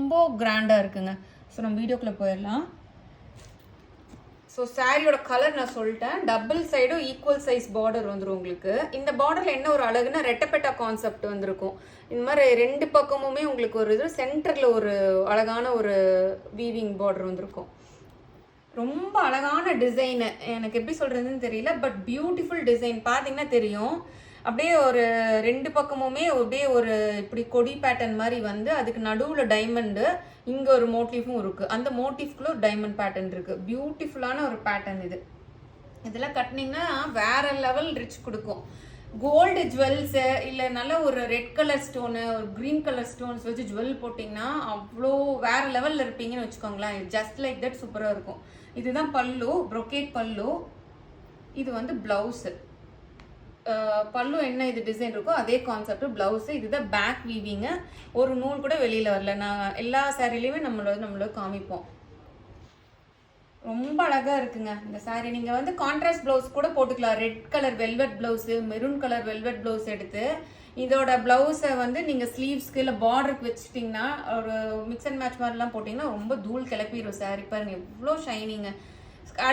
ரொம்ப கிராண்டாக இருக்குங்க. ஸோ நம்ம வீடியோக்குள்ளே போயிடலாம். ஸோ சாரியோட கலர் நான் சொல்லிட்டேன். டபுள் சைடும் ஈக்குவல் சைஸ் பார்டர் வந்துடும் உங்களுக்கு. இந்த பார்டரில் என்ன ஒரு அழகுன்னா ரெட்டப்பெட்டா கான்செப்ட் வந்திருக்கும். இந்த மாதிரி 2 பக்கமுமே உங்களுக்கு ஒரு இது சென்டரில் ஒரு அழகான ஒரு வீவிங் பார்டர் வந்திருக்கும். ரொம்ப அழகான டிசைனு, எனக்கு எப்படி சொல்கிறதுன்னு தெரியல, பட் பியூட்டிஃபுல் டிசைன். பார்த்தீங்கன்னா தெரியும், அப்படியே ஒரு 2 பக்கமுமே அப்படியே ஒரு இப்படி கொடி பேட்டர்ன் மாதிரி வந்து அதுக்கு நடுவில் டைமண்டு, இங்கே ஒரு மோட்டிஃபும் இருக்குது. அந்த மோட்டிஃப்குள்ள ஒரு டைமண்ட் பேட்டர்ன் இருக்குது. பியூட்டிஃபுல்லான ஒரு பேட்டர்ன் இது. இதெல்லாம் கட்டினீங்கன்னா வேற லெவல் ரிச் கொடுக்கும். கோல்டு ஜுவல்ஸு இல்லை நல்ல ஒரு ரெட் கலர் ஸ்டோனு, ஒரு க்ரீன் கலர் ஸ்டோன்ஸ் வச்சு ஜுவல் போட்டிங்கன்னா அவ்வளோ வேற லெவலில் இருப்பீங்கன்னு வச்சுக்கோங்களேன். ஜஸ்ட் லைக் தட் சூப்பராக இருக்கும். இதுதான் பல்லு, ப்ரொக்கேட் பல்லு. இது வந்து ப்ளவுஸு. பல்லு என்ன இது டிசைன் இருக்கோ அதே கான்செப்ட் ப்ளவுஸு. இதுதான் பேக் வீவிங்கு. ஒரு நூல் கூட வெளியில் வரல. நான் எல்லா சாரிலையுமே நம்மளோட காமிப்போம். ரொம்ப அழகாக இருக்குங்க இந்த சாரீ. நீங்கள் வந்து கான்ட்ராஸ்ட் ப்ளவுஸ் கூட போட்டுக்கலாம். Red colour velvet blouse, maroon colour velvet blouse எடுத்து இதோட ப்ளவுஸை வந்து நீங்கள் ஸ்லீவ்ஸ்க்கு இல்லை பார்டருக்கு வச்சுட்டிங்கன்னா ஒரு மிக்ஸ் அண்ட் மேட்ச் மாதிரிலாம் போட்டிங்கன்னா ரொம்ப தூள் கிளப்பிடும் சாரீ. பாருங்கள் எவ்வளோ ஷைனிங்க. அடுத்து